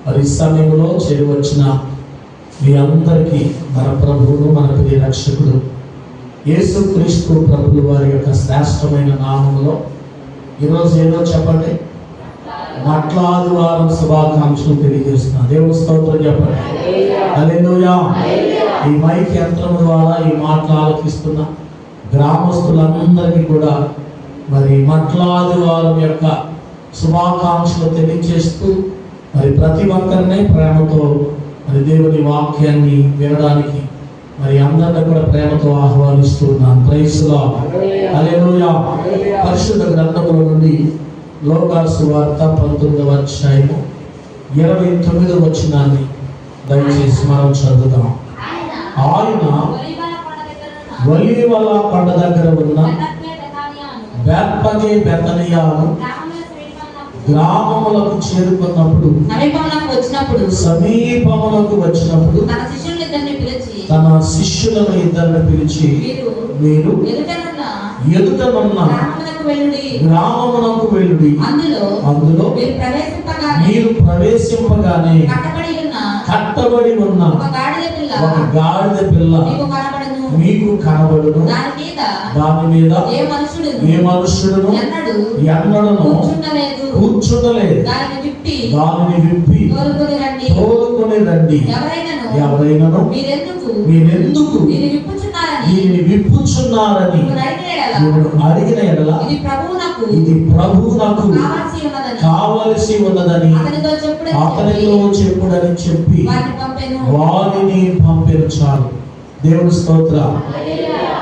మరి సమయంలో చేరి వచ్చిన మీ అందరికీ మన ప్రభువును మన ప్రియ రక్షకుడు యేసుక్రీస్తు ప్రభువు వారి యొక్క శ్రేష్టమైన నామములో ఈరోజు ఏదో చెప్పండి, మట్లాదివారం శుభాకాంక్షలు తెలియజేస్తున్నాను. దేవుని స్తోత్రం చెప్పండి. హల్లెలూయా. ఈ మైక్ యంత్రం ద్వారా ఈ మాటలు ఆలకిస్తున్న గ్రామస్తులందరికీ కూడా మరి మట్లాదివారం యొక్క శుభాకాంక్షలు తెలియజేస్తూ మరి ప్రతి ఒక్కరిని ప్రేమతో మరి దేవుని వాక్యాన్ని వినడానికి మరి అందరిని కూడా ప్రేమతో ఆహ్వానిస్తున్నాను. Praise Lord. హల్లెలూయా. పరిశుద్ధ గ్రంథముల నుండి లోకాసు సువార్త 19వ అధ్యాయము 29వ వచనాన్ని దయచేసి మనం చదువుదాం. ఆయన ఒలీవల కొండ దగ్గర ఉన్న బేత్పగే బెతనియాను గ్రామములకు చేరుకున్నప్పుడు సమీపములకు వచ్చినప్పుడు తన శిష్యులను ఇద్దరిని పిలిచి మీరు ఎదుటనున్న గ్రామమునకు వెళ్ళుడి, అందులో మీరు ప్రవేశింపగానే కట్టబడి ఉన్న ఒక గాడిద పిల్ల మీకు కనబడును, దాని మీద ఏ మనుషుడును ఎన్నడను కూర్చుండలేదు, దానిని విప్పి తోలుకొని రండి. ఎవరైనాను మీరెందుకు దీనిని విప్పుచున్నారని అడిగిన ఎడల ఇది ప్రభువునకు కావలసి ఉన్నదని అతనితో చెప్పుడని చెప్పి వారిని పంపించాలి. దేవుని స్తోత్రం.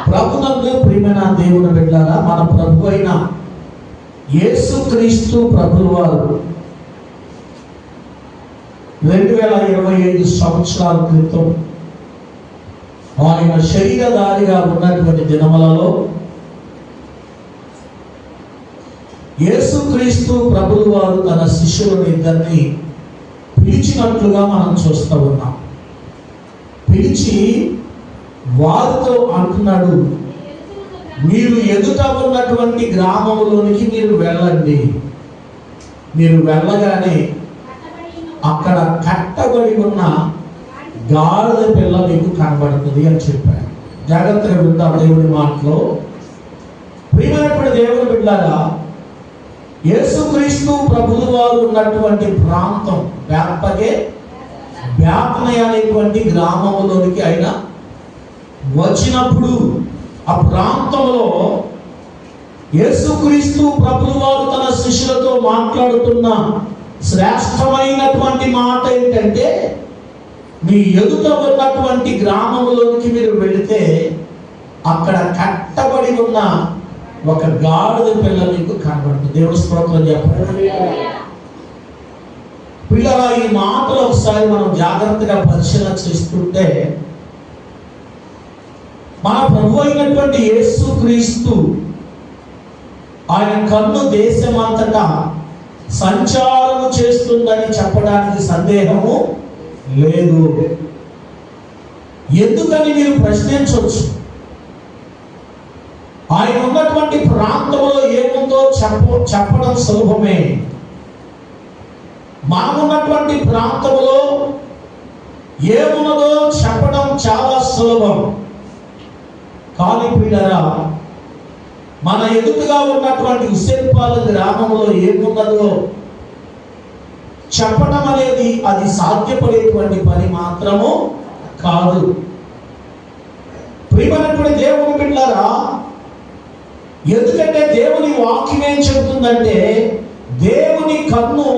ప్రభునందు ప్రియమైన దేవుని బిడ్డలారా, మన ప్రభు అయిన యేసుక్రీస్తు ప్రభువు వారు 2025 సంవత్సరాల క్రితం ఆయన శరీరధారిగా ఉన్నటువంటి దినములలో యేసుక్రీస్తు ప్రభువు వారు తన శిష్యులను ఇద్దరిని పిలిచినట్లుగా మనం చూస్తూ ఉన్నాం. పిలిచి వారితో అంటున్నాడు, మీరు ఎదుట ఉన్నటువంటి గ్రామంలోనికి మీరు వెళ్ళండి. మీరు వెళ్ళగానే అక్కడ కట్టబడి ఉన్న గాడిద పిల్ల మీకు కనబడుతుంది అని చెప్పారు. జాగ్రత్తగా వింటాం దేవుని మాటలో. ప్రియమైనటువంటి దేవుని బిడ్డలారా, యేసుక్రీస్తు ప్రభువు వారు ఉన్నటువంటి ప్రాంతం బేత్పగే బేతనియ అనేటువంటి గ్రామంలోనికి ఆయన వచ్చినప్పుడు ఆ ప్రాంతంలో యేసుక్రీస్తు ప్రభువు వారు తన శిష్యులతో మాట్లాడుతున్న శ్రేష్టమైనటువంటి మాట ఏంటంటే, మీ ఎదుట ఉన్నటువంటి గ్రామంలోనికి మీరు వెళితే అక్కడ కట్టబడి ఉన్న ఒక గాడిద పిల్ల మీకు కనబడుతుంది. దేవుని స్తోత్రం చెప్పండి. పిల్లల ఈ మాటలు ఒకసారి మనం జాగ్రత్తగా పరిశీలన చేస్తుంటే, మన ప్రభు అయినటువంటి యేసుక్రీస్తు ఆయన కన్ను దేశమంతటా సంచారము చేస్తుందని చెప్పడానికి సందేహము లేదు. ఎందుకని మీరు ప్రశ్నించవచ్చు. ఆయన ఉన్నటువంటి ప్రాంతంలో ఏముందో చెప్పడం సులభమే. మనం ఉన్నటువంటి ప్రాంతంలో ఏమున్నదో చెప్పడం చాలా సులభం. కానీ పిల్లరా, మన ఎదురుగా ఉన్నటువంటి హుస్సేన్పాలెం గ్రామంలో ఏమున్నదో చెప్పడం అనేది అది సాధ్యపడేటువంటి పని మాత్రము కాదు. ప్రియమైనటువంటి దేవుని బిడ్డలారా, ఎందుకంటే దేవుని వాక్యం ఏం చెబుతుందంటే, దేవుని కన్ను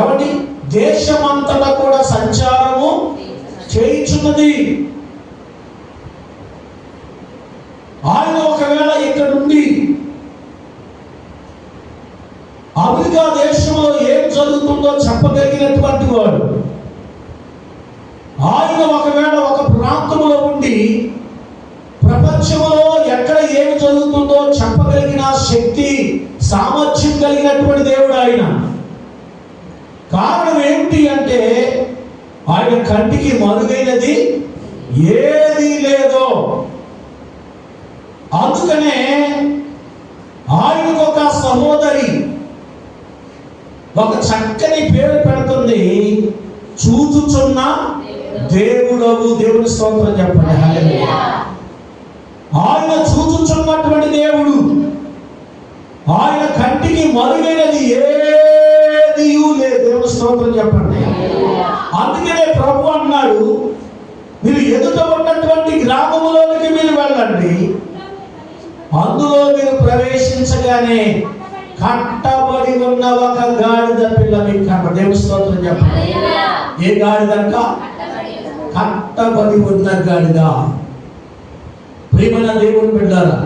ఎవరి దేశమంతటా కూడా సంచారము చేయుచున్నది. ఆయన ఒకవేళ ఇక్కడ నుండి అమెరికా దేశంలో ఏం జరుగుతుందో చెప్పగలిగినటువంటి వాడు, ఆయన ఒకవేళ ఒక ప్రాంతంలో ఉండి ప్రపంచంలో ఎక్కడ ఏమి జరుగుతుందో చెప్పగలిగిన శక్తి సామర్థ్యం కలిగినటువంటి దేవుడు ఆయన. కారణం ఏమిటి అంటే, ఆయన కంటికి మరుగైనది ఏది లేదో. అందుకనే ఆయనకు ఒక సహోదరి ఒక చక్కని పేరు పెడుతుంది, చూచుచున్న దేవుడవు. దేవుని స్తోత్రం చెప్పండి. హల్లెలూయా. ఆయన చూచుచున్నటువంటి దేవుడు. ఆయన కంటికి మరుగైనది ఏది లేదు. దేవుని స్తోత్రం చెప్పండి. అందుకనే ప్రభు అన్నాడు, మీరు ఎదుట ఉన్నటువంటి గ్రామములోనికి మీరు వెళ్ళండి, అందులో మీరు ప్రవేశించగానే కట్టబడి ఉన్న ఒక గాడిద పిల్ల మీకు కనబడి. దేవుని స్తోత్రం చెప్పండి. ఏ గాడిదంట? కట్టబడి ఉన్న గాడిద. ప్రియమైన దేవుని బిడ్డలారా,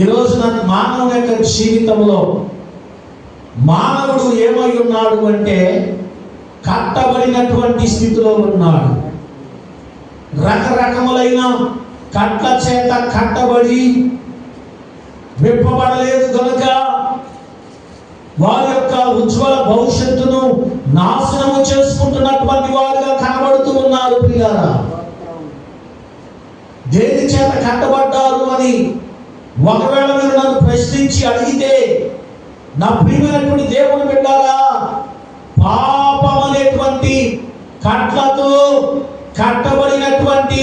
ఈరోజు నాకు మానవుని యొక్క జీవితంలో మానవుడు ఏమై ఉన్నాడు అంటే కట్టబడినటువంటి స్థితిలో ఉన్నాడు. రకరకములైన కట్ల చేత కట్టబడి విప్పబడలేదు కనుక వారి యొక్క ఉజ్వల భవిష్యత్తును నాశనము చేసుకుంటున్నటువంటి వారుగా కనబడుతూ ఉన్నారు. ప్రియులారా, దేని చేత కట్టబడ్డారు అని ఒకవేళ మీరు నన్ను ప్రశ్నించి అడిగితే, నా ప్రియమైనటువంటి దేవుని బిడ్డారా, పాపం అనేటువంటి కట్లతో కట్టబడినటువంటి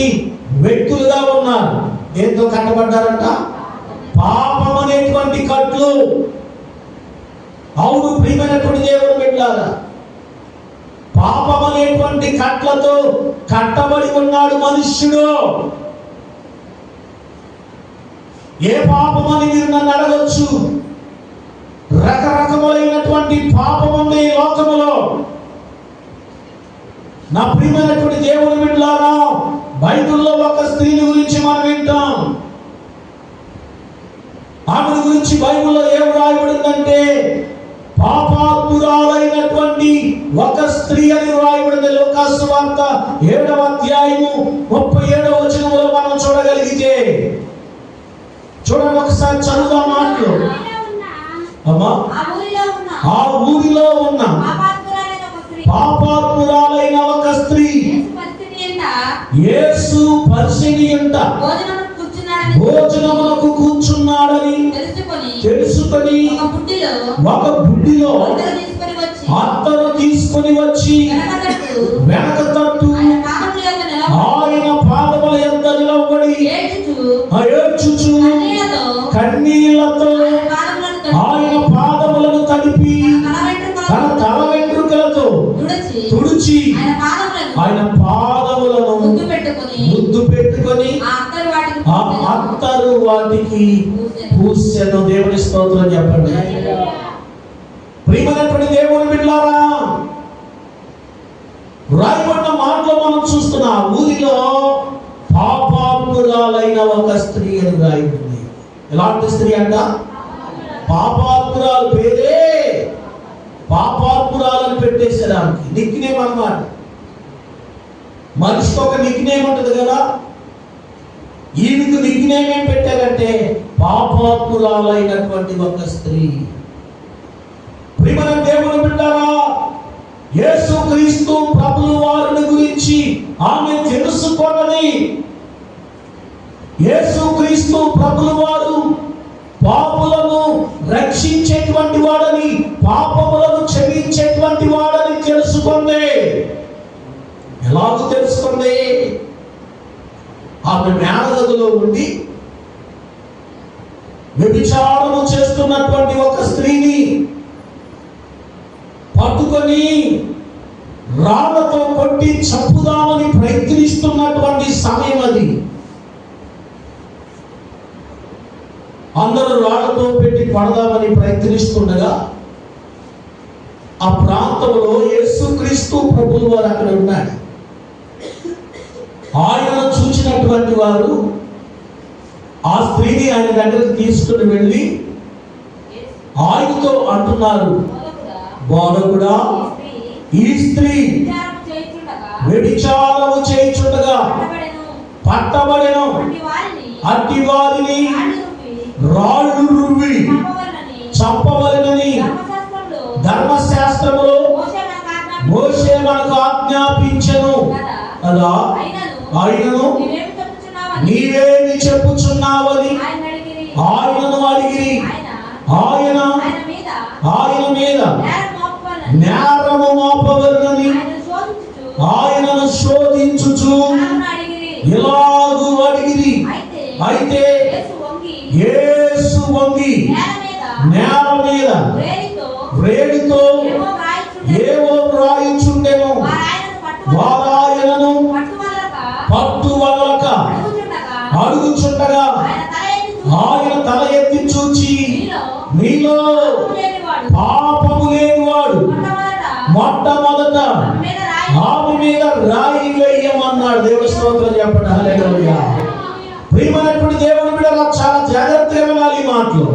వ్యక్తులుగా ఉన్నారు. దేంతో కట్టబడ్డారంట? పాపం అనేటువంటి కట్లు. అవును ప్రియమైనటువంటి దేవుని బిడ్డలారా, పాపం అనేటువంటి కట్లతో కట్టబడి ఉన్నాడు మనుష్యుడు. ఏ పాపం అని మీరు నన్ను అడగొచ్చు. రకరకములైనటువంటి పాపం ఉంది ఈ లోకములో. నా ప్రియమైనటువంటి దేవుని బిడ్డలారా, బైబిల్లో ఒక స్త్రీని గురించి మనం వింటాం. ఆమె గురించి బైబిల్లో ఏం రాయబడిందంటే పాపాత్మురాలైనటువంటి ఒక స్త్రీ అని రాయబడింది. లూకాసు వార్త 7వ అధ్యాయము 37వ వచనంలో మనం చూడగలిగితే, చూడండి ఒకసారి చదువుదాం మాటలు. అమ్మా, ఆ ఊరిలో ఉన్న పాపాత్మురాలైన ఒక స్త్రీ యేసు పరిసెని యంట భోజనమునకు కూర్చున్నాడని తెలుసుకొని ఒక బుడ్డిలో అత్తరు తీసుకొని వచ్చి వెనక తట్టు ఆయన పాదముల యొద్ద నిలబడి ఏడ్చుచు కన్నీళ్లతో ఆయన పాదములను తడిపి తన తల వెంట్రుకలతో తుడిచి ఆయన పాదములను ముద్దు పెట్టుకొని ఆ అత్తరు వాటికి పూసెను. దేవుని స్తోత్రం చెప్పండి. ప్రియమైనటువంటి దేవుని బిడ్డలారా, రాయబడిన మాటలో మనం చూస్తున్నా ఊరిలో పాపాత్మురాలైన ఒక స్త్రీ అని రాయబడింది. ఎలాంటి స్త్రీ అంట? పాపాత్మురాలు. పేరే పాపాత్మురాలని పెట్టేసేదానికి నిక్నేమ్ అన్నమాట. మనిషికి ఒక నిక్నేమ్ ఉంటుంది కదా. ఈమెకు నిక్నేమ్ ఏం పెట్టారంటే పాపాత్మురాలైనటువంటి ఒక స్త్రీ. ప్రియమైన దేవుని బిడ్డలారా, యేసుక్రీస్తు ప్రభువు వారిని గురించి ఆమె తెలుసుకొన్నది. యేసుక్రీస్తు ప్రభువు వారు పాపులను రక్షించేటువంటి వాడని, పాపములను క్షమించేటువంటి వాడని తెలుసుకుంది. ఎలాగో తెలుసుకుంది? ఆమె మేనగదిలో ఉండి వ్యభిచారము చేస్తున్నటువంటి ఒక స్త్రీని పట్టుకొని రాళ్లతో కొట్టి చంపుదామని ప్రయత్నిస్తున్నటువంటి సమయం అది. అందరూ రాళ్లతో పెట్టి పడదామని ప్రయత్నిస్తుండగా ఆ ప్రాంతంలో యేసుక్రీస్తు ప్రభువు వారు అక్కడ ఉన్నాడు. ఆయనను చూసినటువంటి వారు ఆ స్త్రీని ఆయన దగ్గరికి తీసుకుని వెళ్ళి ఆయనతో అంటున్నారు, బోధకుడా, ఈ స్త్రీ వ్యభిచారము చేయుచుండగా పట్టబడెను. అట్టి వారిని రాళ్ళు రువ్వి చంపవలెనని ధర్మశాస్త్రములో మోషే మనకు ఆజ్ఞాపించెను కదా. ఆయనను నీవేమి చెప్పుచున్నావని ఆయనను అడిగిరి. ఆయన మీద నేరము మోపవలెనని మరుగుచుండగా ఆయన తల ఎత్తి చూచి మీలో పాపము లేనివాడు మొట్టమొదట ఆమె మీద రాయి వేయమన్నాడు. దేవుని స్తోత్రం చెప్పండి. హల్లెలూయా. ప్రియమైనటువంటి దేవుని బిడ్డలారా, చాలా జాగ్రత్తగా వినాలి ఈ మాటలు.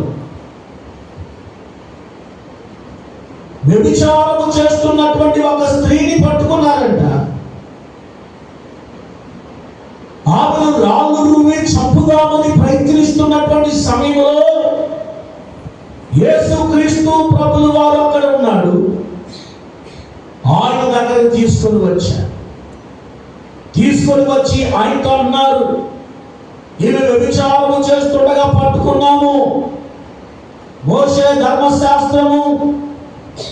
వ్యభిచారము చేస్తున్నటువంటి ఒక స్త్రీని పట్టుకున్నారంట. ఆమెను రాళ్ళు రువ్వి చంపుదామని ప్రయత్నిస్తున్నటువంటి సమయంలో యేసుక్రీస్తు ప్రభువు వారు అక్కడ ఉన్నాడు. ఆయన దగ్గర తీసుకొని వచ్చి ఆయనతో అన్నారు, ఈమె వ్యభిచారము చేస్తుండగా పట్టుకున్నాము. మోషే ధర్మశాస్త్రము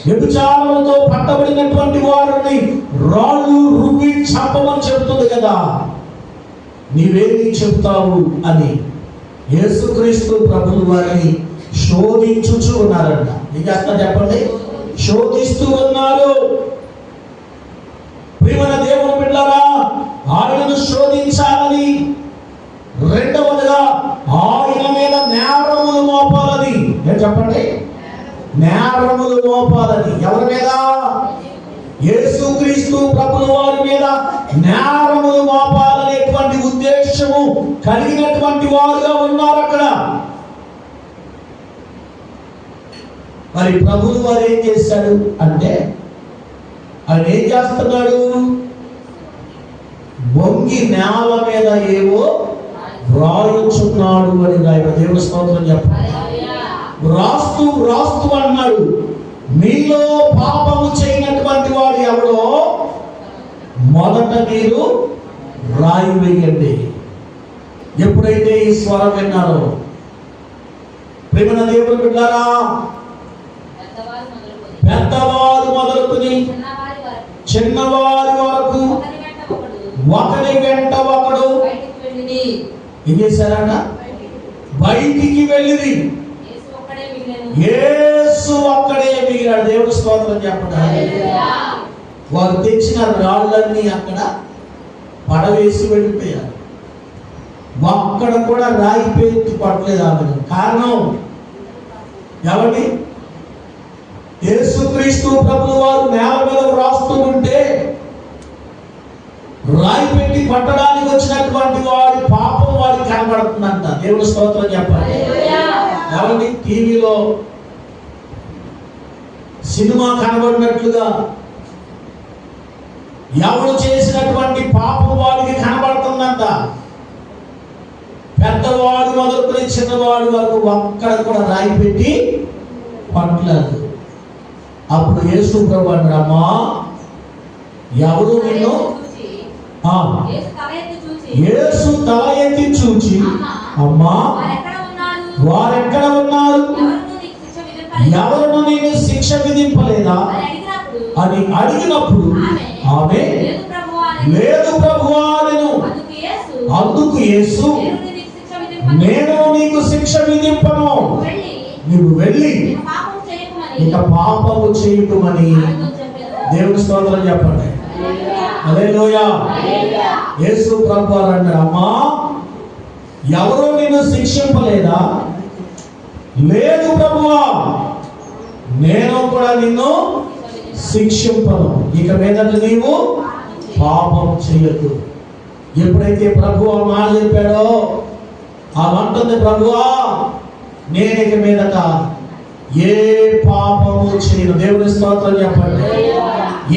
వ్యభిచారంతో పట్టబడినటువంటి వారిని రాళ్ళు రువ్వి చంపమని చెబుతుంది కదా, నీవేమి చెప్తావు అని యేసుక్రీస్తు ప్రభువు వారిని శోధించుచు ఉన్నారంట. ఏం చేస్తున్నా చెప్పండి? శోధిస్తూ ఉన్నారు. ప్రియమైన దేవుని బిడ్డలారా, ఆయనను శోధించాలని, రెండవదిగా ఆయన మీద నేరములు మోపాలని. ఏం చెప్పండి? నేరములు మోపాలని. ఎవరి మీద? యేసుక్రీస్తు ప్రభువు వారి మీద నేరములు మోపాలనేటువంటి ఉద్దేశము కలిగినటువంటి వారుగా ఉన్నారు అక్కడ. మరి ప్రభువు వారు ఏం చేశాడు అంటే, ఆయన ఏం చేస్తున్నాడు? వంగి నేల మీద ఏవో వ్రాయుచున్నాడు అని ఆయన దేవుని స్తోత్రం చెప్పాలి. రాస్తూ అన్నాడు, మీలో పాపము చేయనటువంటి వాడు ఎవడో మొదట మీరు రాయి వేయండి. ఎప్పుడైతే ఈ స్వరం విన్నారో, ప్రియమైన దేవుని బిడ్డలారా, పెద్దవారు మొదలుకొని చిన్నవారి వరకు ఒకరి వెంట ఒకడు ఏం చేశారట? బయటికి వెళ్ళింది. యేసు ఒక్కడే మిగిలాడు. దేవుని స్తోత్రం చెప్పండి. వారు తెచ్చిన రాళ్ళన్నీ అక్కడ పడవేసి వెళ్ళిపోయారు. ఒక్కడ కూడా రాయి పేరు పడలేదు ఆమెను. కారణం ఎవరి? యేసుక్రీస్తు ప్రభువు వారు నేల మీద రాస్తూ ఉంటే రాయి పెట్టి పట్టడానికి వచ్చినటువంటి వాడి పాపం వాడికి కనబడుతుందంట. దేవుని స్తోత్రం చెప్పండి. ఎవరి? టీవీలో సినిమా కనబడినట్లుగా ఎవరు చేసినటువంటి పాపం వాడికి కనబడుతుందంట. పెద్దవాడు మొదలుకొని చిన్నవాడు వరకు ఒక్కడ కూడా రాయి పెట్టి పట్టలేదు. అప్పుడు యేసు ప్రభు అన్నాడు, అమ్మా ఎవరు నిన్ను? యేసు తల ఎత్తి చూచి, అమ్మా వారెక్కడ ఉన్నారు? ఎవరు నీకు శిక్ష విధింపలేదా అని అడిగినప్పుడు ఆమె లేదు ప్రభువా అనెను. అందుకు యేసు, నేను నీకు శిక్ష విధింపను, నువ్వు వెళ్ళి ఇక పాపము చేయకుమని. దేవుని స్తోత్రం చెప్పండి. హల్లెలూయా. యేసు ప్రభువు అన్నాడు, అమ్మా ఎవరు నిన్ను శిక్షింపలేదా? లేదు ప్రభువా, నేను కూడా నిన్ను శిక్షింపను, ఇక మీదట నీవు పాపం చేయొద్దు. ఎప్పుడైతే ప్రభువు ఆ మాట చెప్పాడో అవంటుంది, ప్రభువా నేను ఇక మీదట ఏ పాపము చేయను. దేవుని స్తోత్రం చెప్పండి.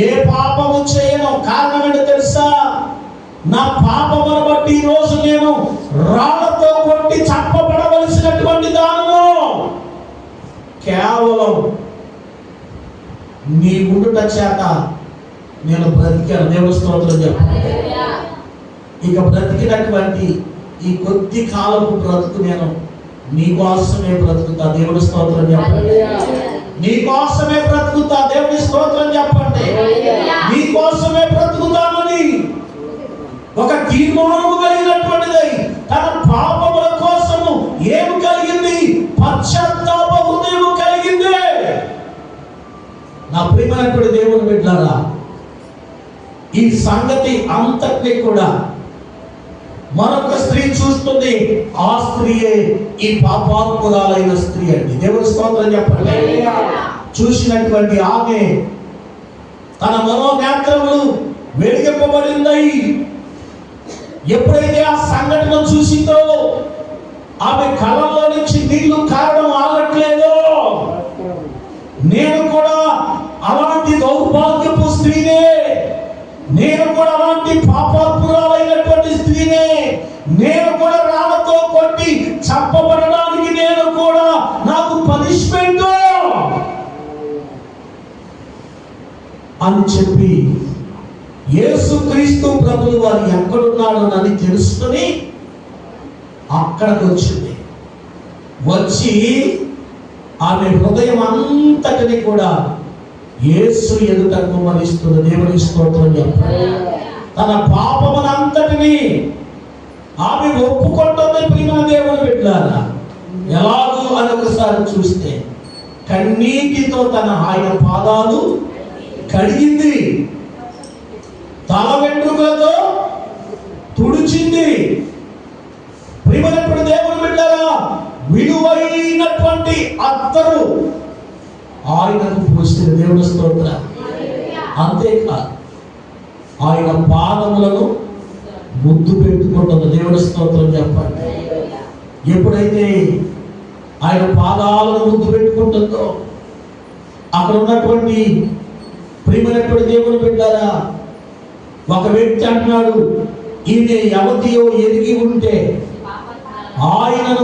ఏ పాపము చేయను. కారణం ఏంటో తెలుసా? నా పాపమును బట్టి ఈ రోజు నేను రాళ్లతో కొట్టి చంపబడవలసినటువంటి దానిలో కేవలం నీ ఉండుట చేత నేను బ్రతికాను. దేవుని స్తోత్రం చెప్పండి. ఇక బ్రతికినటువంటి ఈ కొద్ది కాలపు బ్రతుకు నేను నీ కోసమే బ్రతుకుతా. దేవుని స్తోత్రం చెప్పండి. నీ కోసమే బ్రతుకుతా. దేవుని స్తోత్రం చెప్పండి. నీ కోసమే బ్రతుకుతామని ఒక తీర్మానము కలిగినటువంటిది. తన పాపముల కోసము ఏమి కలిగింది? పశ్చాత్తాప హృదయం కలిగింది. నా ప్రియమైనటువంటి దేవుని బిడ్డలారా, ఈ సంగతి అంతటినీ కూడా మరొక స్త్రీ చూస్తుంది. ఆ స్త్రీయే ఈ పాపాత్మురాలైన స్త్రీ అండి. దేవుని స్తోత్రం చెప్పండి. చూసినటువంటి ఆమె తన మనోనేత్రములు వెలిగింపబడిందాయి. ఎప్పుడైతే ఆ సంఘటన చూసిందో ఆమె కళ్ళల్లో నుంచి నీళ్లు కారడం ఆగట్లేదో, నేను కూడా అలాంటి దౌర్భాగ్యపు స్త్రీనే, నేను కూడా అలాంటి పాపాత్మురాలైనటువంటి స్త్రీనే, నేను కూడా రాళ్ళతో కొట్టి చంపబడడానికి నేను కూడా, నాకు పనిష్మెంట్ అని చెప్పి యేసుక్రీస్తు ప్రభువు వారు ఎక్కడున్నాడో అని తెలుసుకొని అక్కడికి వచ్చింది. వచ్చి ఆమె హృదయం అంతటిని కూడా యేసు ఎదుట కుమ్మరిస్తున్న దేవుని స్తోత్రం చెప్పాలి. తన పాపమునంతటిని ఆమె ఒప్పుకుంటుంది. ప్రియమైన దేవుని బిడ్డలారా, ఎలాగూ అని ఒకసారి చూస్తే కన్నీటితో ఆయన పాదాలు కడిగింది, తల వెంట్రుకలతో తుడిచింది. ప్రియమైనటువంటి దేవుని బిడ్డలారా, విలువైనటువంటి అత్తరు ఆయనకు పూసిన దేవుని స్తోత్రం. అంతేకాదు ఆయన పాదములను ముద్దు పెట్టుకుంటుంది. దేవుని స్తోత్రం చెప్పండి. ఎప్పుడైతే ఆయన పాదాలను ముద్దు పెట్టుకుంటుందో అక్కడ ఉన్నటువంటి ప్రియమైనటువంటి దేవుని బిడ్డలారా, ఒక వ్యక్తి అంటున్నాడు, ఈమె ఎవరియో ఎరిగి ఉంటే ఆయనను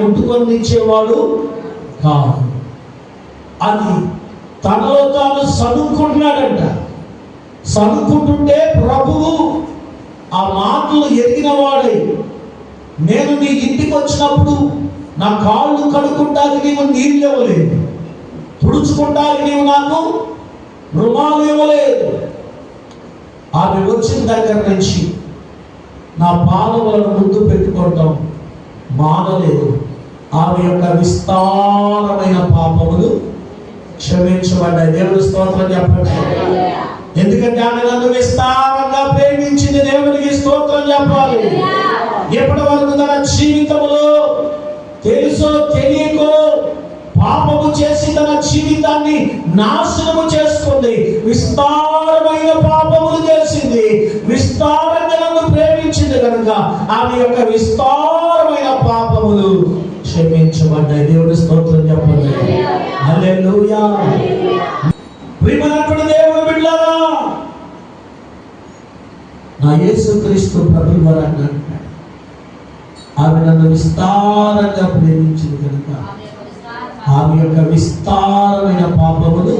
ముట్టుకొని ఇచ్చేవాడు కాదు అని తనలో తాను సనుక్కుంటున్నాడంట. సనుక్కుంటుంటే ప్రభువు ఆ మాటలు ఎరిగిన వాడై, నేను నీ ఇంటికి వచ్చినప్పుడు నా కాళ్ళు కడుక్కుంటానికి నీవు నీళ్ళు ఇవ్వలేదు, తుడుచుకుంటానికి నీవు నాకు రుమాలు ఇవ్వలేదు. ఆమె వచ్చిన దగ్గర నుంచి నా పాదములను ముందు పెట్టుకోవటం మానలేదు. ఆమె యొక్క విస్తారమైన పాపములు క్షమించబడ్డాయి. దేవుని స్తోత్రం చెప్పండి. ఎందుకంటే ఆమె నన్ను విస్తారంగా ప్రేమించింది. దేవునికి స్తోత్రం చెప్పాలి. ఎప్పటి వరకు తన జీవితంలో తెలుసో తెలియకో పాపము చేసి తన జీవితాన్ని నాశనము చేసుకుంది. విస్తారమైన పాపములు చేసింది. విస్తారంగా నన్ను ప్రేమించింది కనుక ఆమె యొక్క విస్తారమైన పాపములు క్షమించబడ్డాయి. దేవుని స్తోత్రం చెప్పండి. హల్లెలూయా. ప్రియమైనటువంటి దేవుని బిడ్డలారా, నా యేసుక్రీస్తు ప్రభువు వారు అన్నాడు, ఆమె నన్ను విస్తారంగా ప్రేమించింది కనుక ఆమె యొక్క విస్తారమైన పాపములు.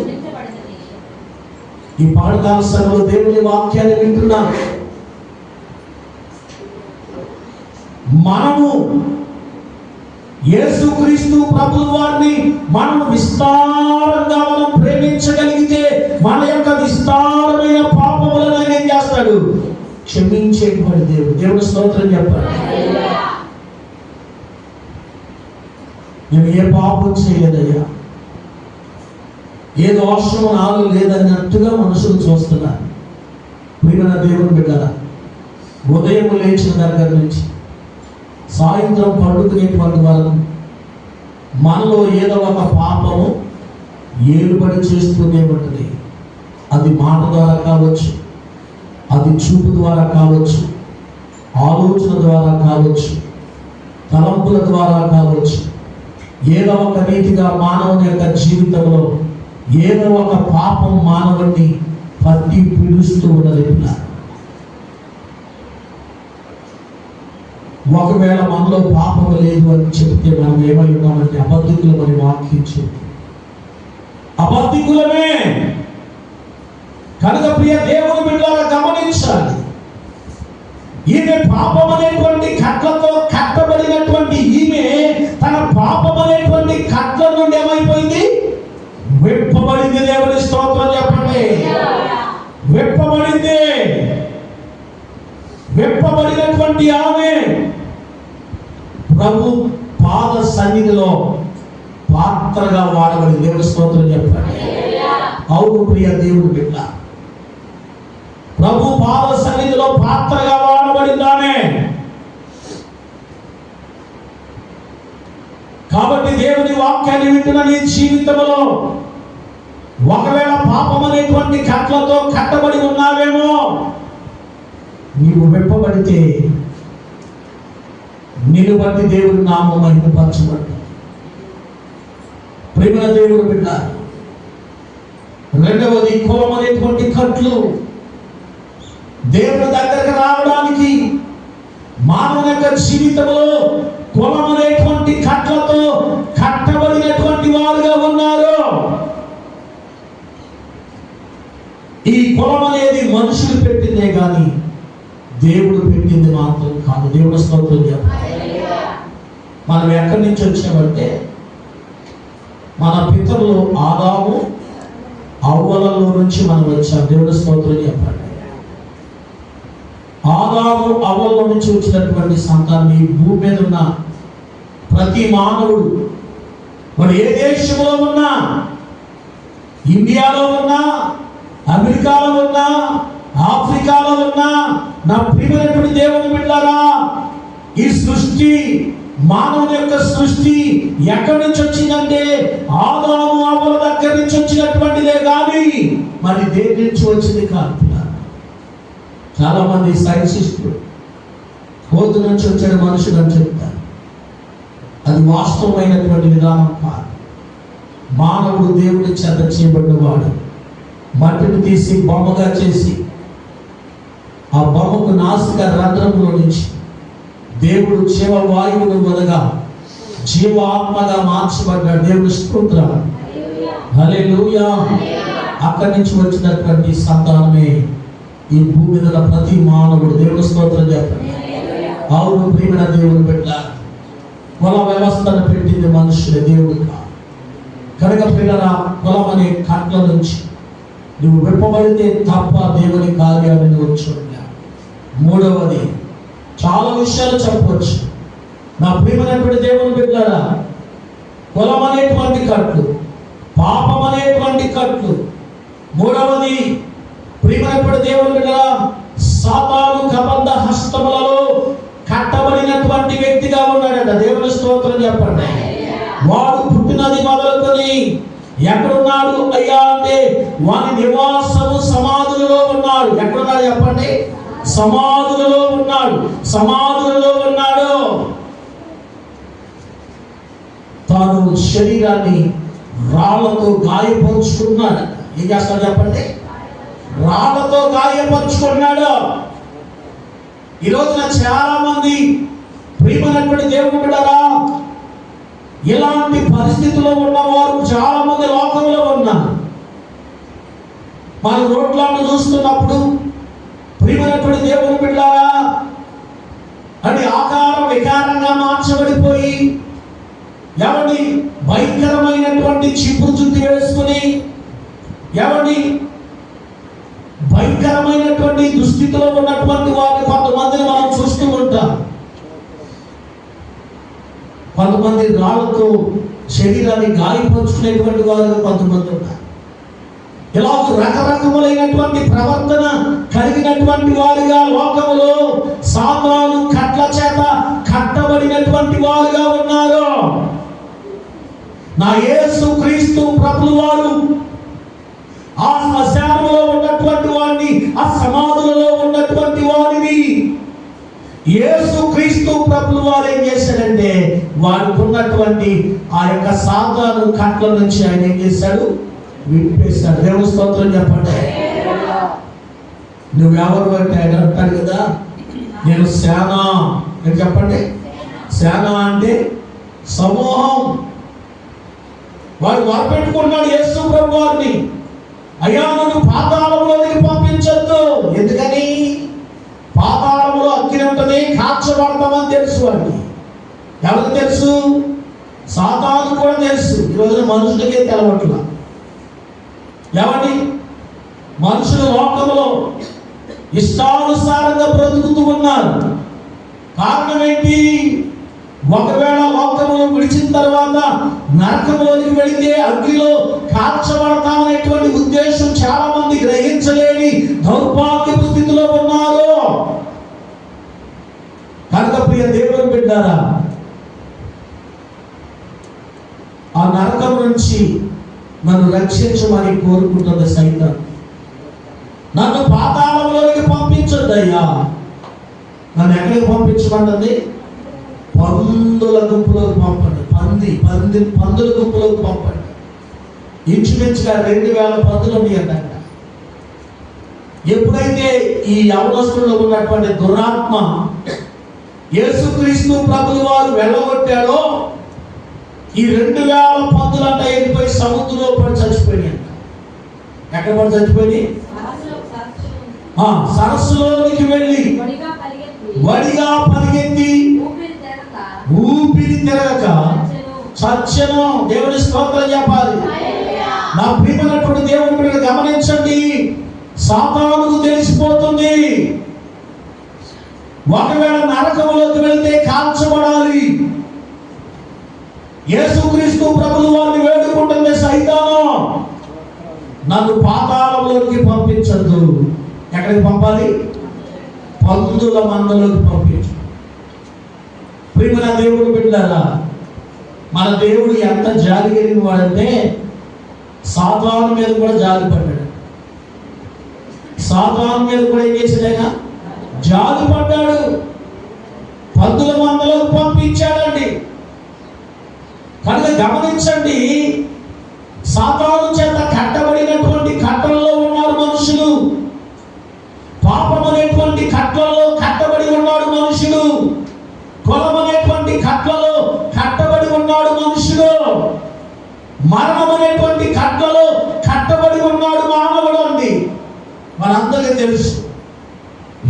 ఈ పాఠశాల సభలో దేవుని వాక్యాన్ని వింటున్నాం. మనము యేసుక్రీస్తు ప్రభువు వారిని మనం విస్తారంగా మనం ప్రేమించగలిగితే మన యొక్క విస్తారమైన పాపములను ఆయన ఏం చేస్తాడు? క్షమించేటువంటి దేవుడు. దేవుని స్తోత్రం చెప్పండి. నేను ఏ పాపం చేయలేదయ్యా, ఏ దోషము నాలో లేదన్నట్టుగా మనుషులు చూస్తున్నారు. ప్రియమైన దేవుని బిడ్డలారా, ఉదయం లేచిన దగ్గర నుంచి సాయంత్రం పండుకునేటువంటి వరకు మనలో ఏదో ఒక పాపము ఏలుబడి చేస్తూనే ఉంటుంది. అది మాట ద్వారా కావచ్చు, అది చూపు ద్వారా కావచ్చు, ఆలోచన ద్వారా కావచ్చు, తలంపుల ద్వారా కావచ్చు. ఏదో ఒక రీతిగా మానవుని యొక్క జీవితంలో ఏదో ఒక పాపం మానవుడిని పట్టి పీడిస్తూ ఉన్నది. ఒకవేళ మనలో పాపం లేదు అని చెప్తే మనం ఏమై ఉన్నామంటే అబద్ధికులు అని వాక్యం చెప్తుంది. అబద్ధికులమే కనుక ప్రియ దేవుని బిడ్డలారా గమనించాలి. ఈమె పాపం అనేటువంటి కట్లతో కట్టబడినటువంటి ఈమె తన పాపం అనేటువంటి కట్ల నుండి ఏమైపోయింది? విప్పబడింది. దేవుని స్తోత్రం చెప్పండి. విప్పబడింది. విప్పబడినటువంటి ఆమె ప్రభు పాద సన్నిధిలో పాత్రగా వాడబడి. దేవుని స్తోత్రం చెప్పండి. అవును ప్రియ దేవుని బిడ్డ, ప్రభు పాద సన్నిధిలో పాత్రగా వాడబడిందామే. కాబట్టి దేవుని వాక్యాన్ని వింటున్న నీ జీవితంలో ఒకవేళ పాపం అనేటువంటి కట్లతో కట్టబడి ఉన్నావేమో, నీవు వెప్పబడితే నిన్ను బట్టి దేవుడి నామం మహిమపరచబడు. ప్రేమ దేవుడు బిడ్డ. రెండవది, కులం అనేటువంటి కట్లు. దేవుడి దగ్గరకు రావడానికి మానవుని యొక్క జీవితంలో కులం అనేటువంటి కట్లతో కట్టబడినటువంటి వారుగా ఉన్నారు. ఈ కులం అనేది మనుషులు పెట్టిందే కానీ దేవుడు పెట్టింది మాత్రం కాదు. దేవుడు స్తోత్రం చెప్పాలి. మనం ఎక్కడి నుంచి వచ్చామంటే మన పితరులు ఆదాము అవ్వలలో నుంచి మనం వచ్చాం. దేవుడు స్తోత్రం చెప్పండి. ఆదాము అవ్వల నుంచి వచ్చినటువంటి సంతానం ఈ భూమి మీద ఉన్న ప్రతి మానవుడు, వాడు ఏ దేశంలో ఉన్నా, ఇండియాలో ఉన్నా, అమెరికాలో ఉన్నా, ఆఫ్రికాలో ఉన్నా, నా ప్రియమైనటువంటి దేవుని బిడ్డలారా, ఈ సృష్టి, మానవుని యొక్క సృష్టి ఎక్కడి నుంచి వచ్చిందంటే ఆదాము అవ్వల దగ్గర నుంచి వచ్చినటువంటిదే కానీ మరి దేని నుంచి వచ్చింది కాదు. చాలా మంది సైన్సిస్టులు కోతి నుంచి వచ్చిన మనుషులు అని చెప్తారు. అది వాస్తవమైనటువంటి విధానం కాదు. మానవుడు దేవుడి చేత చేయబడినవాడు. మట్టిని తీసి బొమ్మగా చేసి ఆ బొమ్మకు నాసిక రంధ్రంలో నుంచి దేవుడు జీవ వాయువును వదగా జీవాత్మగా మార్చబడ్డాడు. దేవుడి స్తోత్రం, హల్లెలూయా. అక్కడి నుంచి వచ్చినటువంటి సంతానమే ఈ భూమి మీద ప్రతి మానవుడు. దేవుడి స్తోత్రం చెప్పండి. అవును ప్రియమైన దేవుని బిడ్డ, కుల వ్యవస్థను పెట్టింది మనుషులే, దేవుడు కాదు. కనుక పిల్లల కులం అనే కట్ల నుంచి నువ్వు విప్పబడితే తప్ప దేవుని కార్యాలను నువ్వు చూడలేవు. మూడవది, చాలా విషయాలు చెప్పవచ్చు నా ప్రియమైనటువంటి దేవుని బిడ్డలారా. కులం అనేటువంటి కట్లు, పాపం అనేటువంటి కట్లు. మూడవది, ప్రియమైనటువంటి దేవుని బిడ్డలారా, సాతాను కబంధ హస్తములలో కట్టబడినటువంటి వ్యక్తిగా ఉన్నాడట. దేవుని స్తోత్రం చెప్పండి. వాడు పుట్టినది మొదలుకొని ఎక్కడున్నాడు అయ్యా అంటే వాని నివాసము సమాధులలో ఉన్నాడు. ఎక్కడున్నాడు చెప్పండి? సమాధులలో ఉన్నాడు. సమాధులలో ఉన్నాడు. తాను శరీరాన్ని రాళ్లతో గాయపరుచుకున్నాడు. ఏం చేస్తాడు చెప్పండి? రాళ్లతో గాయపరుచుకున్నాడు. ఈ రోజున చాలా మంది ప్రియమైనటువంటి దేవుని బిడ్డలారా, ఇలాంటి పరిస్థితుల్లో ఉన్నవారు చాలా మంది లోకంలో ఉన్నారు. మన రోడ్లను చూస్తున్నప్పుడు ప్రియమైనటువంటి దేవుని బిడ్డలారా, అది ఆకారం వికారంగా మార్చబడిపోయి ఎవరి భయంకరమైనటువంటి చిప్పు జుట్టు వేసుకుని ఎవరి భయంకరమైనటువంటి దుస్థితిలో ఉన్నటువంటి వారిని కొంతమందిని మనం చూస్తూ ఉంటాం. కొంతమంది రాళ్లతో శరీరాన్ని గాయపరుచుకునేటువంటి వారు కొంతమంది ఉన్నారు. ఇలా రకరకములైనటువంటి ప్రవర్తన కలిగినటువంటి వారుగా లోకములో సాతాను కట్ల చేత కట్టబడినటువంటి వారుగా ఉన్నారు. నా యేసు క్రీస్తు ప్రభువు వారు ఆ శ్మశానంలో ఉన్నటువంటి వారిని, ఆ సమాధులలో ఉన్నటువంటి వారిని యేసు క్రీస్తు ప్రభువు వారు ఏం చేశాడంటే వారికి ఉన్నటువంటి ఆ యొక్క సాతాను కట్ల నుంచి ఆయన ఏం చేశాడు? విడిపేశాడు. దేవుని స్తోత్రం చెప్పండి. నువ్వెవరు అంటే ఆయన అంటాడు కదా, నేను సేనా అని చెప్పండి. సేనా అంటే సమూహం. వాడు వరపెట్టుకున్నాడు యేసు ప్రభు వారిని, అయ్యా నన్ను పాతాళంలోనికి పంపించొద్దు. ఎందుకని? పాతాళంలో అగ్ని ఉంటుంది, కాల్చబడతామని తెలుసు వాడికి. ఎవరికి తెలుసు? సాతాను కూడా తెలుసు. ఈ రోజున మనుషులకే తెలవట్ల. ఎవరి మనుషులు లోకంలో ఇష్టానుసారంగా బ్రతుకుతూ ఉన్నారు. కారణం ఏంటి? ఒకవేళ లోకమును విడిచిన తర్వాత నరకంలోకి వెళితే అగ్నిలో కాల్చబడతామనేటువంటి ఉద్దేశం చాలా మంది గ్రహించలేని దౌర్భాగ్యపు బిడ్డారా, ఆ నరకం నుంచి నన్ను రక్షించమని కోరుకుంటుంది సైతాన్. నన్ను పాతాళంలోకి పంపించొద్దయ్యా. నన్ను ఎక్కడికి పంపించమంటుంది? పందుల గుంపులోకి పంపండి. పందుల గుంపులోకి పంపండి. ఇంచుమించుగా 2000 పందులు ఉన్నాయంట. ఎప్పుడైతే ఈ యవనస్తుల్లో ఉన్నటువంటి దురాత్మ యేసుక్రీస్తు ప్రభువు వారు వెళ్ళగొట్టాడో, ఈ 2000 పందులంట వెళ్ళిపోయి సముద్రంలో పడి చచ్చిపోయినాయంట. ఎక్కడ పడి చచ్చిపోయి? సరస్సులోనికి వెళ్ళి వడిగా పరిగెత్తి ఊపిరి తిరగక సత్యను. దేవుని స్తోత్రం చెప్పాలి. నా ప్రియమైనటువంటి దేవుని బిడ్డలు గమనించండి, సాతానుకు తెలిసిపోతుంది ఒకవేళ నరకములోకి వెళ్తే కాల్చబడాలి. యేసుక్రీస్తు ప్రభువు వారిని వేడుకుంటుంది సైతాను, నన్ను పాతాళంలోకి పంపించద్దు. ఎక్కడికి పంపాలి? పందుల మందలోకి పంపించు. ప్రియమైన దేవుడు బిడ్డలారా, మన దేవుడు ఎంత జాలి కలిగిన వాడంటే సాతాను మీద కూడా జాలి పడ్డాడు. సాతాను మీద కూడా ఏం చేశాడైనా? జాలి పడ్డాడు. పందుల మందలోకి పంపించాడండి. కనుక గమనించండి, సాతాను చేత కట్టబడినటువంటి కట్టలలో ఉన్నారు మనుషులు. పాపం అనేటువంటి కట్టలలో కట్టబడి ఉన్నాడు మనుషుడు. కులం అనేటువంటి కట్టలలో కట్టబడి ఉన్నాడు మనుషుడు. మరణం అనేటువంటి కట్టలో కట్టబడి ఉన్నాడు మానవుడు అండి. మనందరికీ తెలుసు,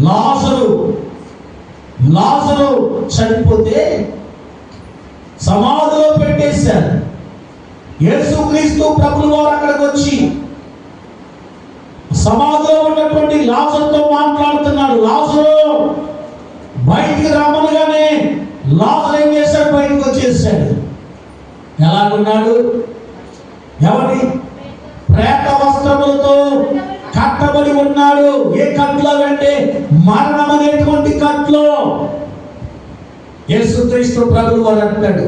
లాజరు చనిపోతే సమాధిలో పెట్టేశారు. యేసుక్రీస్తు ప్రభువు వారు అక్కడికి వచ్చి సమాధిలో ఉన్నటువంటి లాజరుతో మాట్లాడుతున్నాడు. లాజరు బయటికి రామనగానే లాజరు ఏం చేశాడు? బయటకు వచ్చేసాడు. ఎలాగున్నాడు? ఎవరి? ప్రేత వస్త్రములతో కట్టబడి ఉన్నాడు. ఏ కట్లో అంటే మరణం అనేటువంటి కట్లో. యేసుక్రీస్తు ప్రభువు వారు అంటాడు,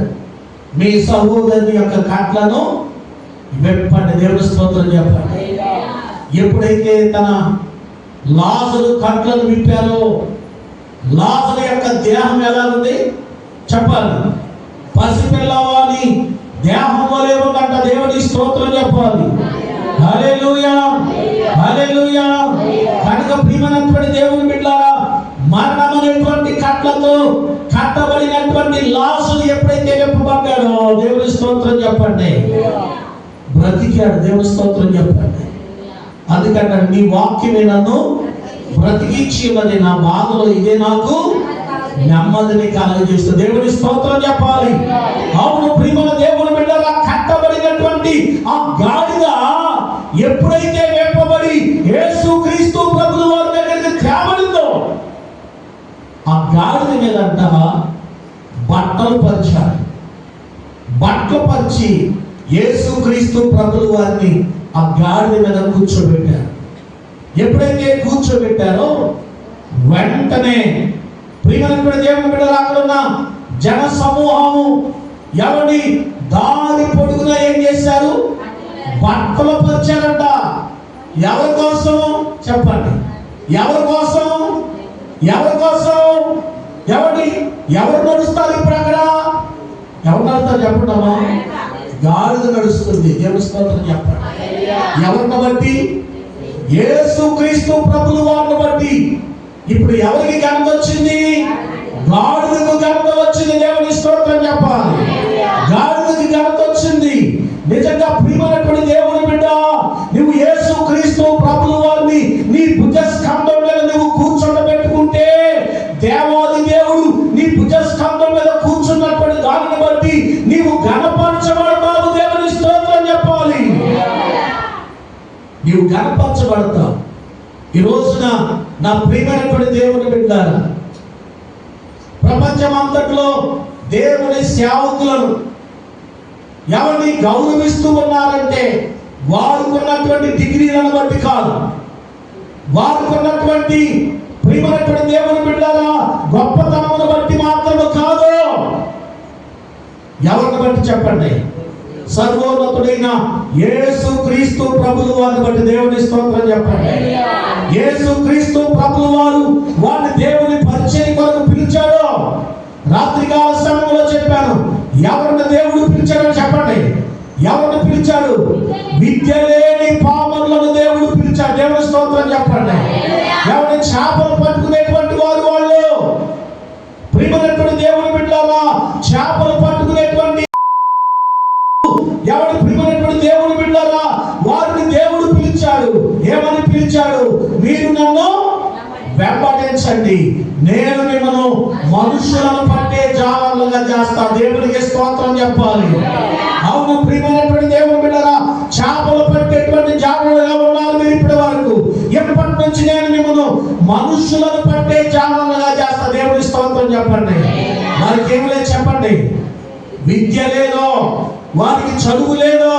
మీ సహోదరుని యొక్క కట్లను వెప్పండి. దేవుని స్తోత్రం చెప్పండి. ఎప్పుడైతే తన లాజరు కట్లను విప్పారో, లాజరు యొక్క దేహం ఎలా ఉంది చెప్పాలి? పసిపిల్లవాని దేహం వలె ఉందంట. దేవుని స్తోత్రం చెప్పాలి. హల్లెలూయా, హల్లెలూయా. కనుక ప్రియమైనటువంటి దేవుని బిడ్డలారా, మరణం అనేటువంటి కట్లతో కట్టబడినటువంటి లాజరు ఎప్పుడైతే విప్పబడ్డాడో, దేవుని స్తోత్రం చెప్పండి, బ్రతికాడు. దేవుని స్తోత్రం చెప్పండి. అందుకంటే నీ వాక్యమే నన్ను బ్రతికించి ఉన్నది, నా బాధలో ఇదే నాకు నెమ్మదిని కలుగజేస్తుంది. దేవుని స్తోత్రం చెప్పాలి. అవును ప్రియమైన దేవుని బిడ్డలా, కట్టబడినటువంటి ఆ గాడిద ఎప్పుడైతే వేపబడి యేసుక్రీస్తు ప్రభువు వారి దగ్గరికి తేబడిందో, ఆ గాడిద మీదంట బట్టలు పరిచారు. బట్టలు పరిచి యేసుక్రీస్తు ప్రభువు వారిని ఆ గాడిద మీద కూర్చోబెట్టారు. ఎప్పుడైతే కూర్చోబెట్టారో వెంటనే ప్రియమైనటువంటి దేవుని బిడ్డలు, అక్కడ ఉన్న జన సమూహము ఎవరి దారి పొడుగునా ఏం చేశారు? బట్టలు పరిచారంట. ఎవరి కోసం చెప్పండి? ఎవరి కోసం? ఎవరి కోసం? ఎవరు నడుస్తారు ఇప్పుడు అక్కడ? ఎవరు నడుస్తారు చెప్పండమ్మా? గాడిద నడుస్తుంది. దేవుని స్తోత్రం చెప్పండి. ఎవరిని బట్టి? యేసుక్రీస్తు ప్రభువు వారిని బట్టి. ఇప్పుడు ఎవరికి ఘనత వచ్చింది? గాడిదకు ఘనత వచ్చింది. దేవుని స్తోత్రం చెప్పాలి. గాడిదకి ఘనత వచ్చింది. నిజంగా ప్రియమైనటువంటి దేవుని బిడ్డ, నువ్వు యేసుక్రీస్తు ప్రభువు వారిని నీ భుజస్కంధం మీద నువ్వు కూర్చోబెట్టుకుంటే, దేవాది దేవుడు నీ భుజస్కంధం మీద కూర్చున్నటువంటి దానిని బట్టి నీవు ఘనపరచబడతావు. దేవుని స్తోత్రం చెప్పాలి. నీవు ఘనపరచబడతావు. ఈ రోజున నా ప్రియమైనటువంటి దేవుని బిడ్డ, ప్రపంచమంతట్లో దేవుని సేవకులను ఎవరిని గౌరవిస్తూ ఉన్నారంటే వారుకున్నటువంటి డిగ్రీలను బట్టి కాదు, వారుకున్నటువంటి ప్రియమైనటువంటి దేవుని బిడ్డల గొప్పతనమును బట్టి మాత్రము కాదు. ఎవరిని బట్టి చెప్పండి? సర్వోన్నతుడైన యేసు క్రీస్తు ప్రభువు వారిని బట్టి దేవుని స్తోత్రం చెప్పండి. యేసు క్రీస్తు ప్రభువు వారు వారిని దేవుని పరిచయం కొరకు పిలిచాడు. రాత్రికాల సమయంలో చెప్పాను, ఎవరిని దేవుడు పిలిచాడో చెప్పండి. ఎవరిని పిలిచాడు? విద్య లేని పామరులను దేవుడు పిలిచాడు. దేవుని స్తోత్రం చెప్పండి. ఎవరిని చేపలు పట్టుకునేటువంటి వారు వాళ్ళు. ప్రియమైనటువంటి దేవుని బిడ్డలారా, చేపలు పట్టుకునేటువంటి ఎవరి ప్రియమైనటువంటి దేవుని బిడ్డలారా, వారిని దేవుడు పిలిచాడు. ఏమని పిలిచాడు? మీరు నన్ను వెంబడించండి, నేను మిమ్మల్ని మనుషులను పట్టే జాలర్లుగా చేస్తా. దేవునికి స్తోత్రం చెప్పాలి. అవును ప్రియమైనటువంటి దేవుని బిడ్డలారా, చేపలు పట్టేటువంటి జాలరులుగా ఉన్నారు మీరు ఇప్పటి వరకు. ఎప్పటి నుంచి నేను మిమ్మల్ని మనుషులను పట్టే జాలర్లుగా చేస్తా. దేవుని స్తోత్రం చెప్పండి. వారికి ఏం లేదు చెప్పండి. విద్య లేదో, వారికి చదువు లేదో,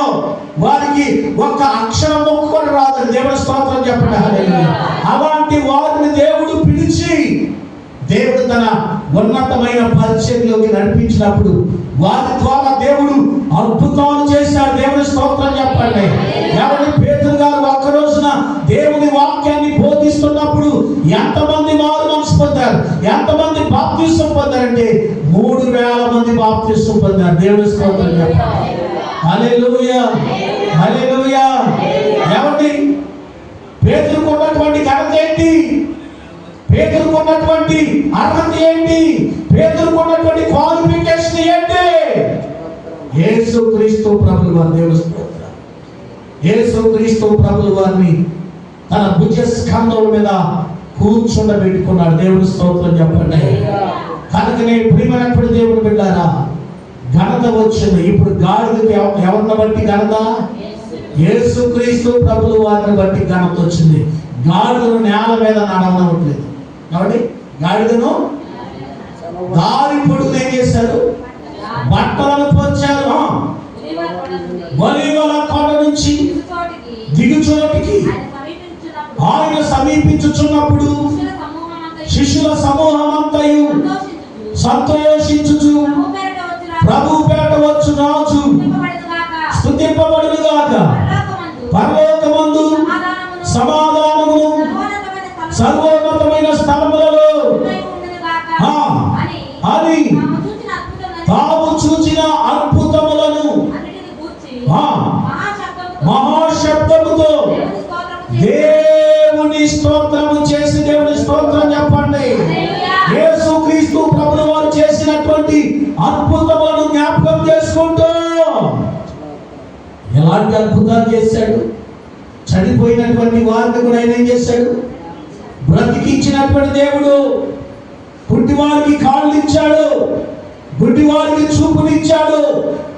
వారికి ఒక్క అక్షరం మొక్కుకొని రాదని దేవుని స్తోత్రం చెప్పండి. అలాంటి వారిని దేవుడు పిలిచి దేవుడు తన ఉన్నతమైన పరిచయంలోకి నడిపించినప్పుడు వారి ద్వారా దేవుడు అద్భుతాలు చేశాడు. దేవుని స్తోత్రం చెప్పండి. ఎవరి పేతురు గారు ఒక్క రోజున దేవుని వాక్యాన్ని బోధిస్తున్నప్పుడు ఎంతమంది మారు మనసు పొందారు, ఎంతమంది బాప్తిసం పొందారంటే 3000 మంది బాప్తిసం పొందారు. దేవుని స్తోత్రం చెప్పండి. హల్లెలూయా, హల్లెలూయా. ఎవరి పేతురుకు ఉన్నటువంటి ఘనత ఏంటి? పేతురుకు ఉన్నటువంటి అర్హత ఏంటి? పేతురుకు ఉన్నటువంటి క్వాలిఫికేషన్ ఏంటి? యేసు క్రీస్తు ప్రభువు వారి దేవుని స్తోత్రం. యేసు క్రీస్తు ప్రభువు వారిని తన భుజ స్కంధం మీద కూర్చుండబెట్టుకున్నాడు. దేవుని స్తోత్రం చెప్పండి. కనుకనే ప్రియమైనటువంటి దేవుని బిడ్డారా, ఘనత వచ్చింది. ఇప్పుడు గాడిదకి ఎవరిని బట్టి ఘనత? యేసు క్రీస్తు ప్రభువు వారిని బట్టి ఘనత వచ్చింది. గాడిదను నేల మీద నడవనట్లేదు కాబట్టి గాడిదను దారి పొడుగున ఏం చేశారు? బట్టలను పంచారు. ఒలీవల కొండ నుంచి దిగుచోటికి ఆయన సమీపించుచున్నప్పుడు శిష్యుల సమూహం అంతయు సంతోషించుచు ప్రభు పేట వచ్చు రాజు స్తుతింపబడును గాక, పరలోకమందు సమాధానము సర్వోన్నతమైన స్థలములలో అని తాము చూచిన అద్భుతములను మహాశబ్దముతో దేవుని స్తోత్రము చేసి దేవుని స్తోత్రం చెప్పండి. యేసు క్రీస్తు ప్రభువు వారు చేసినటువంటి అద్భుతములను జ్ఞాపకం చేసుకుంటూ ఎలాంటి అద్భుతాలు చేశాడు? చనిపోయినటువంటి వారిని కూడా ఆయన ఏం చేశాడు? బ్రతికించినటువంటి దేవుడు. గుడ్డివారికి కాళ్ళు ఇచ్చాడు, గుడ్డివారికి చూపునిచ్చాడు,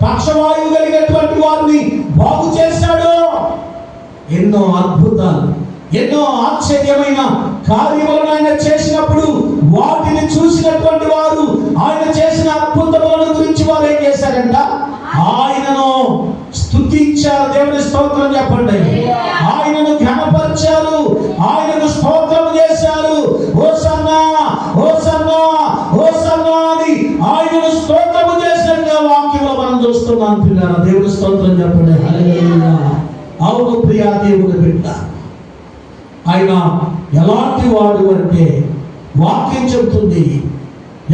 పక్షవాయువు కలిగినటువంటి వారిని బాగు చేశాడు. ఎన్నో అద్భుతాలు, ఎన్నో ఆశ్చర్యమైన కార్యములను ఆయన చేసినప్పుడు వాటిని చూసినటువంటి వారు ఆయన చేసిన అద్భుతముల గురించి వారు ఏం చేశారంట? ఆయనను స్తుతించారు. దేవుని స్తోత్రం చెప్పండి. ఆయనను ఘనపరిచారు, ఆయనను స్తోత్రం చేశారు. హోసన్నా హోసన్నా హోసన్నా అని ఆయనను స్తోత్రం చేసినట్టుగా వాక్యంలో మనం చూస్తున్నాం పిల్లలు. దేవుని స్తోత్రం చెప్పండి. హల్లెలూయా. అవును ప్రియా దేవుని బిడ్డ, ఆయన ఎలాంటి వాడు అంటే వాక్యం చెబుతుంది.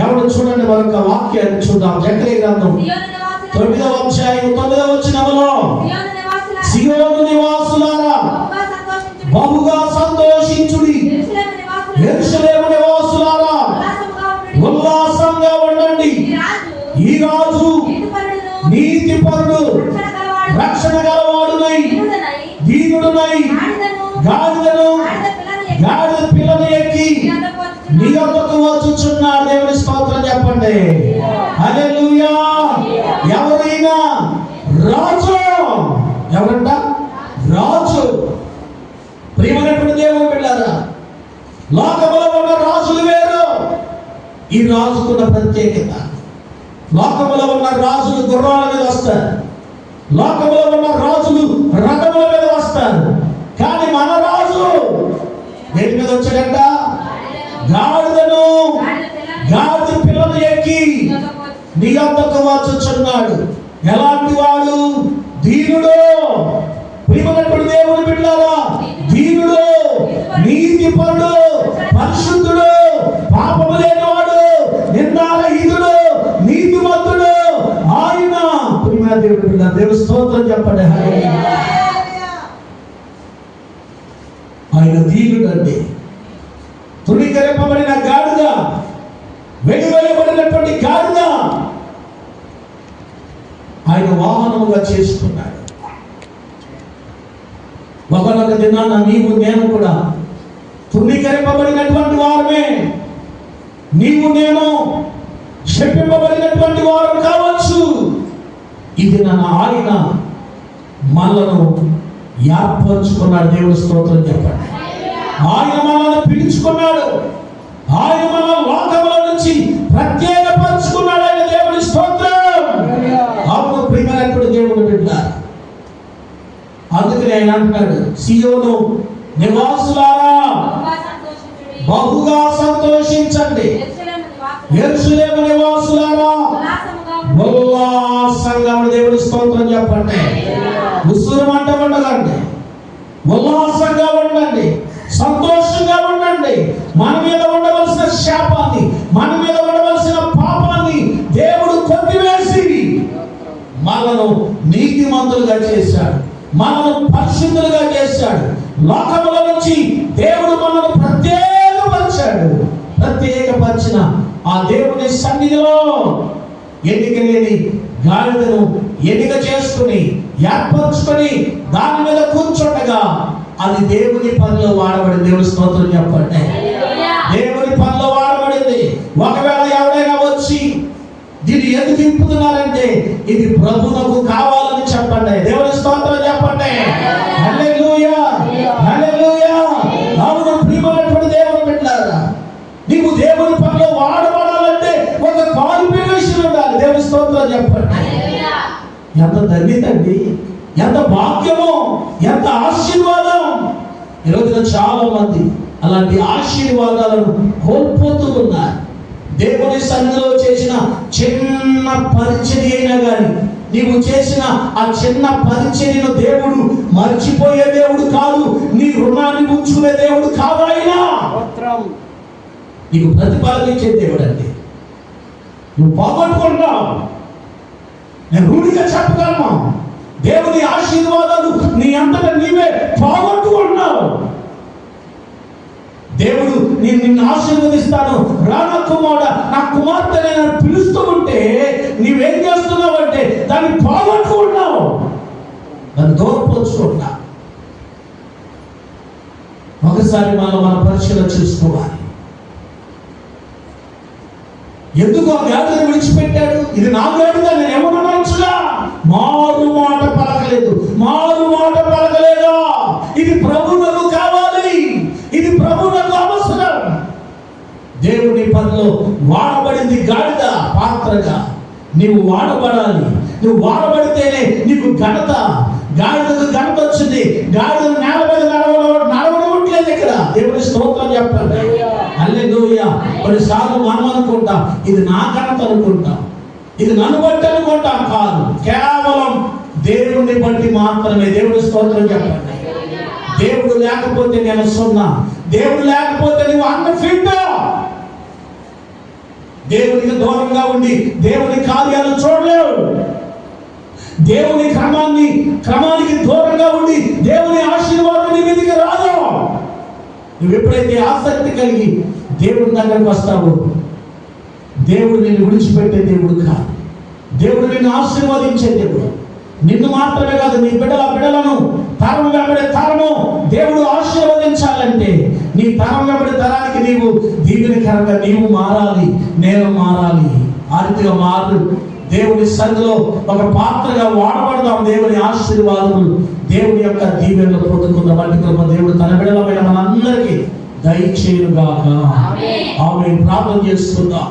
ఎవరు చూడండి, మరొక వాక్యాన్ని చూద్దాం. జకరియా గ్రంథం 9వ అధ్యాయం 9వ వచనములో, సియోను నివాసులారా బహుగా సంతోషించుడి, యెరూషలేము నివాసులారా ఉల్లాసంగా ఉండండి. ఈ రాజు నీతిపరుడు, రక్షణ గలవాడునై దీనుడునై గాడిదను గాడిద పిల్లను ఎక్కి నీ వద్దకు వచ్చుచున్నాడు. దేవుని స్తోత్రం చెప్పండి. హల్లెలూయా. ఎవరైనా రాజు, ఎవరంట? రాజు. ప్రియమైనటువంటి దేవుని బిడ్డలారా, లోకములో ఉన్న రాజులు వేరు. ఈ రాజుకున్న ప్రత్యేకత, లోకములో ఉన్న రాజులు గుర్రాల మీద వస్తారు, లోకములో ఉన్న రాజులు రథముల మీద వస్తారు. కానీ మన రాజు దేని మీద వచ్చాడంట? గాడిదను గాడిద పిల్లలు ఎక్కి నీ యొద్దకు వచ్చుచున్నాడు. ఎలాంటి వాడు? దీనుడు. ప్రియమైనటువంటి దేవుని బిడ్డలారా, దీనుడు, నీతిపరుడు, పరిశుద్ధుడు, పాపము లేనివాడు, నిందారహితుడు, నీతిమంతుడు ఆయన. ప్రియమైన దేవుని బిడ్డలారా, దేవుని స్తోత్రం చెప్పండి. ఆయన దీనుడు అంటే తృణీకరింపబడిన గాడిద, వెలివేయబడినటువంటి గాడిద ఆయన వాహనముగా చేసుకున్నాడు. ఒకనొక దినాన నీవు నేను కూడా తృణీకరింపబడినటువంటి వారమే. నీవు నేను శపింపబడినటువంటి వారు కావచ్చు. ఇది ఆయన మనలను ఏర్పరచుకున్నాడు. దేవుని స్తోత్రం చెప్పండి. ఆయన మనల్ని పిలుచుకున్నాడు. ఆయన మన లోకముల నుంచి ప్రత్యేకపరుచుకున్నాడు. ఆయన దేవుని స్తోత్రం. అవును ప్రియమైనటువంటి దేవుని బిడ్డ. అందుకని ఆయన అంటున్నాడు, సియోను నివాసులారా బహుగా సంతోషించండి, యెరూషలేము నివాసులారా ఉల్లాసంగా. దేవుని స్తోత్రం చెప్పండి. ఉస్సురమంట ఉండకండి, ఉల్లాసంగా ఉండండి, సంతోషంగా ఉండండి. మన మీద ఉండవలసిన శాపాన్ని, మన మీద ఉండవలసిన పాపాన్ని దేవుడు కొట్టివేసి మనను నీతిమంతులుగా చేశాడు, మనను పరిశుద్ధులుగా చేశాడు. లోకముల నుంచి దేవుడు మనను ప్రత్యేకపరిచిన ఆ దేవుని సన్నిధిలో ఎన్నిక లేని గాడిదను ఎన్నిక చేసుకుని ఏర్పరచుకొని దాని మీద కూర్చుండగా అది దేవుని పనిలో వాడబడింది. దేవుని స్తోత్రం చెప్పండి. దేవుని పనిలో వాడబడింది. ఒకవేళ ఎవరైనా వచ్చి దీన్ని ఎందుకు తిప్పుతున్నారంటే ఇది ప్రభువుకు కావాలని చెప్పండి. దేవుని స్తోత్రం చెప్పండి. హల్లెలూయా, హల్లెలూయా. అవును ప్రియమైనటువంటి దేవుని బిడ్డలారా, నీవు దేవుని పనిలో వాడబడాలంటే ఒక క్వాలిఫికేషన్ ఉండాలి. దేవుని స్తోత్రం చెప్పండి. ఎంత ధన్యత అండి, ఎంత భాగ్యమో, ఎంత ఆశీర్వాదం. ఈరోజున చాలా మంది అలాంటి ఆశీర్వాదాలను కోల్పోతూ ఉన్నారు. దేవుని సన్నిధిలో చేసిన చిన్న పరిచర్య అయినా కానీ, నీవు చేసిన ఆ చిన్న పరిచర్యను దేవుడు మర్చిపోయే దేవుడు కాదు. నీ రుణాన్ని ఉంచుకునే దేవుడు కాదు. ఆయన నీకు ప్రతిఫలం ఇచ్చే దేవుడు అండి. నువ్వు పోగొట్టుకుంటావు. నేను రూఢిగా చెప్పగలను, దేవుని ఆశీర్వాదాలు నీ అంతటా నీవే పోగొట్టుకుంటున్నావు. దేవుడు నిన్ను ఆశీర్వదిస్తాను, రానా కుమారుడ, నా కుమార్తె నేను పిలుస్తూ ఉంటే నీవేం చేస్తున్నావు అంటే దాన్ని పోగొట్టుకుంటున్నావు, దాన్ని దూరపరుచుకుంటున్నా. ఒకసారి మన పరిశీలన చూసుకోవాలి. ఎందుకు ఆ గాడిదను విడిచిపెట్టాడు? ఇది నా గాడిద, నేను ఏమనొచ్చుగా. మారు మాట పలకలేదు, మారు మాట పలకలేదా? ఇది ప్రభువుకు కావాలి, ఇది ప్రభువుకు అవసరం. దేవుని పనిలో వాడబడింది గాడిద పాత్రగా. నీవు వాడబడాలి. నువ్వు వాడబడితేనే నీకు ఘనత. గాడిదకు ఘనత వచ్చింది. గాడిద నేల మీద నడవడట్లేదు ఇక్కడ. దేవుని స్తోత్రం చెప్పండి. హల్లెలూయా. కొన్నిసార్లు మనం అనుకుంటాం ఇది నా ఘనత అనుకుంటాం, ఇది నన్ను బట్టి అనుకుంటాం. కాదు, కేవలం దేవుని బట్టి మాత్రమే. దేవుని స్తోత్రం చెప్పండి. దేవుడు లేకపోతే నేను సున్నా, దేవుడు లేకపోతే నువ్వు అన్ఫిట్. దేవునికి దూరంగా ఉండి దేవుని కార్యాలు చూడలేవు. దేవుని క్రమానికి దూరంగా ఉండి దేవుని ఆశీర్వాదం నీ మీదకి రాదు. నువ్వు ఎప్పుడైతే ఆసక్తి కలిగి దేవుడి దగ్గరకు వస్తావో, దేవుడు నిన్ను విడిచిపెట్టే దేవుడు కాదు. దేవుడు నిన్ను ఆశీర్వదించే దేవుడు. నిన్ను మాత్రమే కాదు, నీ బిడ్డలను తరం వెంబడి తరము దేవుడు ఆశీర్వదించాలంటే నీ తరం వెంబడి తరానికి నీవు దీవెనకరంగా నీవు మారాలి, నేను మారాలి. ఆ రీతిగా మారు. దేవుని సన్నిధిలో ఒక పాత్రగా వాడబడదాం. దేవుని ఆశీర్వాదములు, దేవుని యొక్క దీవెనలు పొందుకుందాం. అట్టి కృప దేవుడు తన బిడ్డలమైన మనందరికీ దయచేయుగాక. ఆమేన్. ప్రార్థన చేసుకుందాం.